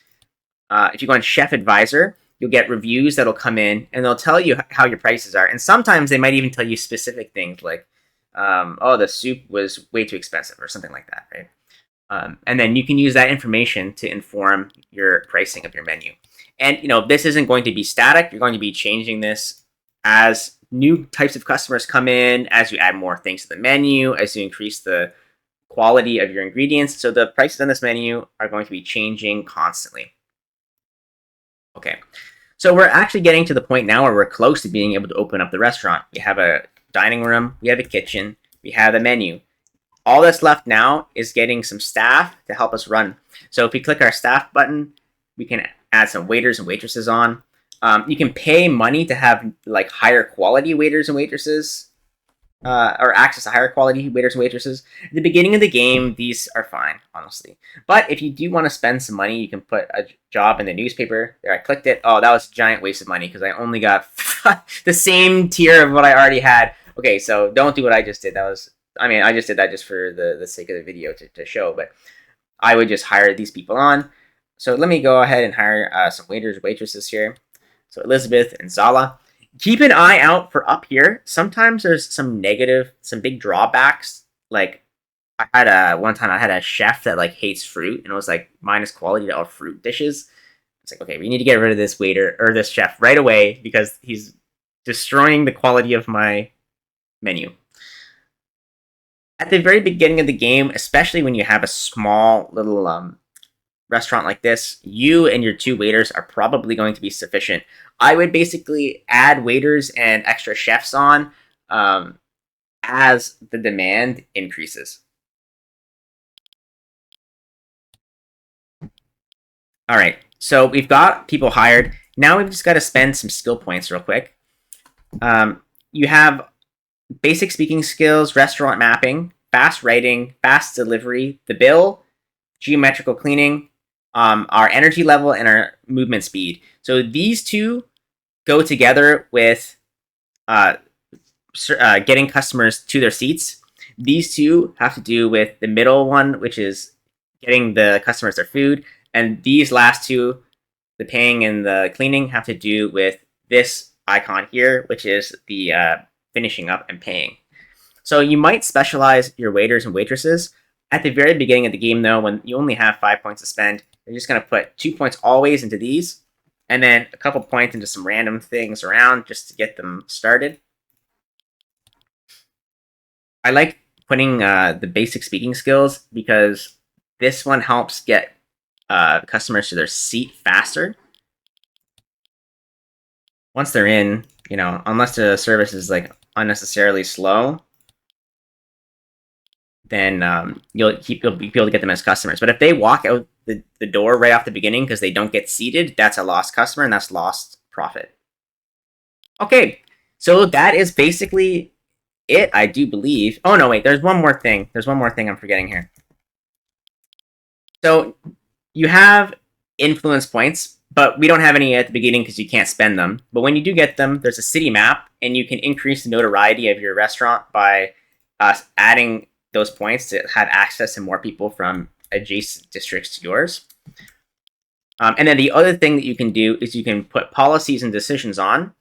if you go on Chef Advisor, you'll get reviews that'll come in, and they'll tell you how your prices are. And sometimes they might even tell you specific things like, oh, the soup was way too expensive or something like that, right? And then you can use that information to inform your pricing of your menu. And this isn't going to be static. You're going to be changing this as new types of customers come in, as you add more things to the menu, as you increase the quality of your ingredients. So the prices on this menu are going to be changing constantly. Okay, so we're actually getting to the point now where we're close to being able to open up the restaurant. We have a dining room, we have a kitchen, we have a menu. All that's left now is getting some staff to help us run. So if we click our staff button, we can add some waiters and waitresses on. You can pay money to have like higher quality waiters and waitresses, or access to higher quality waiters and waitresses. At the beginning of the game, these are fine, honestly. But if you do want to spend some money, you can put a job in the newspaper. There, I clicked it. Oh, that was a giant waste of money because I only got the same tier of what I already had. Okay, so don't do what I just did. I just did that just for the sake of the video to show, but I would just hire these people on. So let me go ahead and hire some waiters, waitresses here. So Elizabeth and Zala. Keep an eye out for up here. Sometimes there's some big drawbacks. Like one time I had a chef that like hates fruit and it was like minus quality to all fruit dishes. It's like, okay, we need to get rid of this waiter or this chef right away because he's destroying the quality of my menu. At the very beginning of the game, especially when you have a small little restaurant like this, you and your 2 waiters are probably going to be sufficient. I would basically add waiters and extra chefs on as the demand increases. All right, so we've got people hired. Now we've just got to spend some skill points real quick. You have basic speaking skills, restaurant mapping, fast writing, fast delivery, the bill, geometrical cleaning, our energy level, and our movement speed. So these 2 go together with getting customers to their seats. These 2 have to do with the middle one, which is getting the customers their food. And these last 2, the paying and the cleaning, have to do with this icon here, which is the finishing up and paying. So you might specialize your waiters and waitresses. At the very beginning of the game, though, when you only have 5 points to spend, you're just going to put 2 points always into these, and then a couple points into some random things around just to get them started. I like putting the basic speaking skills because this one helps get customers to their seat faster. Once they're in, unless the service is like unnecessarily slow, then you'll be able to get them as customers. But if they walk out the door right off the beginning because they don't get seated, that's a lost customer and that's lost profit. Okay, so that is basically it, I do believe. Oh no, wait, there's one more thing. There's one more thing I'm forgetting here. So you have influence points, but we don't have any at the beginning because you can't spend them. But when you do get them, there's a city map, and you can increase the notoriety of your restaurant by adding those points to have access to more people from adjacent districts to yours. And then the other thing that you can do is you can put policies and decisions on.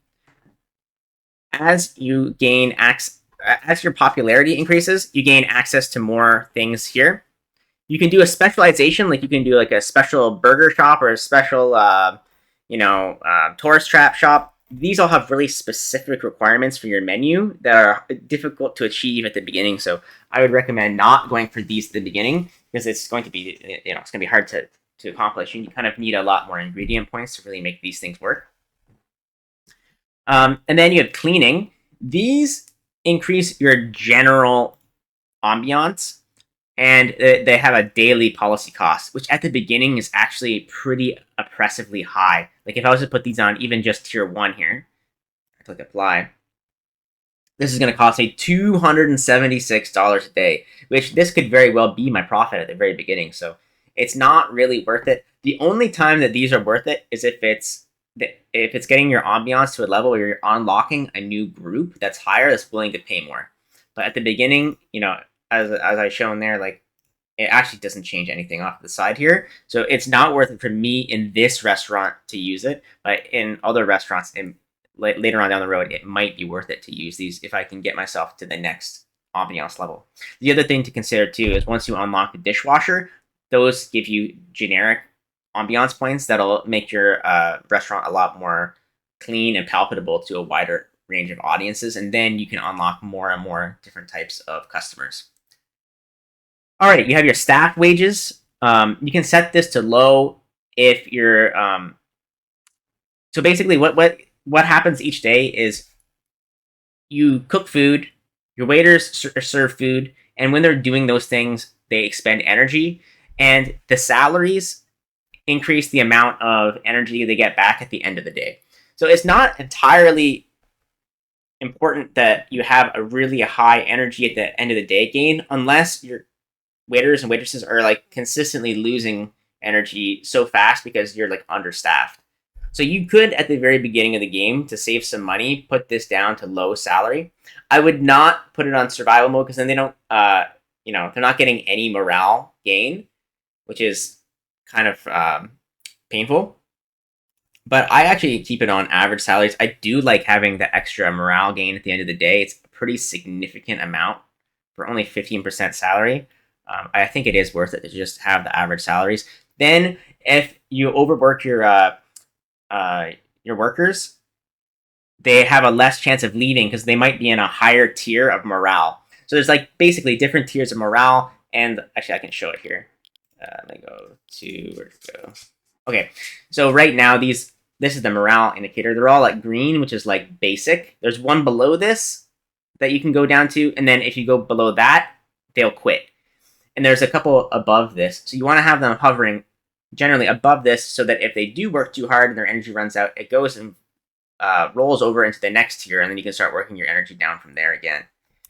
As you gain as your popularity increases, you gain access to more things here. You can do a specialization, like you can do like a special burger shop or a special, tourist trap shop. These all have really specific requirements for your menu that are difficult to achieve at the beginning. So I would recommend not going for these at the beginning because it's going to be, it's going to be hard to accomplish. You kind of need a lot more ingredient points to really make these things work. And then you have cleaning. These increase your general ambiance, and they have a daily policy cost, which at the beginning is actually pretty oppressively high. Like if I was to put these on even just tier 1 here, I click apply, this is going to cost me $276 a day, which this could very well be my profit at the very beginning. So it's not really worth it. The only time that these are worth it is if it's getting your ambiance to a level where you're unlocking a new group that's higher, that's willing to pay more. But at the beginning, as I shown there, like it actually doesn't change anything off the side here. So it's not worth it for me in this restaurant to use it, but in other restaurants later on down the road, it might be worth it to use these if I can get myself to the next ambiance level. The other thing to consider too is once you unlock the dishwasher, those give you generic ambiance points that'll make your restaurant a lot more clean and palpable to a wider range of audiences, and then you can unlock more and more different types of customers. All right, you have your staff wages. You can set this to low if you're. So basically, what happens each day is you cook food, your waiters serve food, and when they're doing those things, they expend energy, and the salaries increase the amount of energy they get back at the end of the day. So it's not entirely important that you have a really high energy at the end of the day gain unless your waiters and waitresses are like consistently losing energy so fast because you're like understaffed. So you could at the very beginning of the game, to save some money, put this down to low salary. I would not put it on survival mode because then they don't they're not getting any morale gain, which is kind of painful. But I actually keep it on average salaries. I do like having the extra morale gain at the end of the day. It's a pretty significant amount for only 15% salary. I think it is worth it to just have the average salaries. Then if you overwork your workers, they have a less chance of leaving because they might be in a higher tier of morale. So there's like basically different tiers of morale, and actually I can show it here. Let me go to where to go. Okay, so right now this is the morale indicator. They're all like green, which is like basic. There's one below this that you can go down to, and then if you go below that, they'll quit. And there's a couple above this, so you want to have them hovering generally above this so that if they do work too hard and their energy runs out, it goes and rolls over into the next tier, and then you can start working your energy down from there again.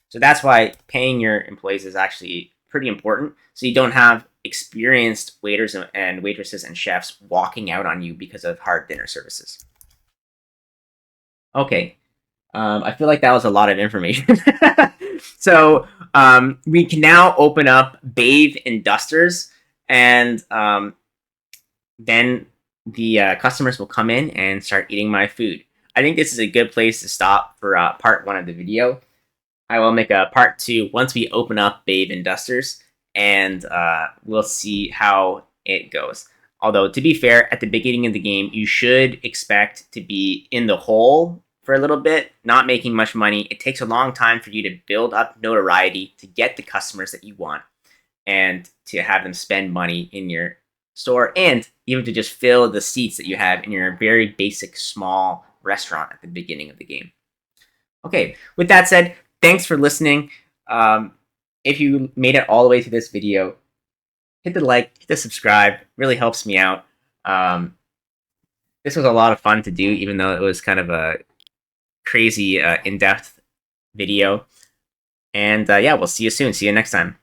So that's why paying your employees is actually pretty important, so you don't have experienced waiters and waitresses and chefs walking out on you because of hard dinner services. Okay, I feel like that was a lot of information. So we can now open up bathe and dusters, and then the customers will come in and start eating my food. I think this is a good place to stop for part 1 of the video. I will make a part 2 once we open up bathe and dusters, and we'll see how it goes. Although, to be fair, at the beginning of the game, you should expect to be in the hole for a little bit, not making much money. It takes a long time for you to build up notoriety to get the customers that you want and to have them spend money in your store, and even to just fill the seats that you have in your very basic small restaurant at the beginning of the game. Okay, with that said, thanks for listening. if you made it all the way to this video, hit the like, hit the subscribe. Really helps me out. This was a lot of fun to do, even though it was kind of a crazy in-depth video. And yeah, we'll see you soon. See you next time.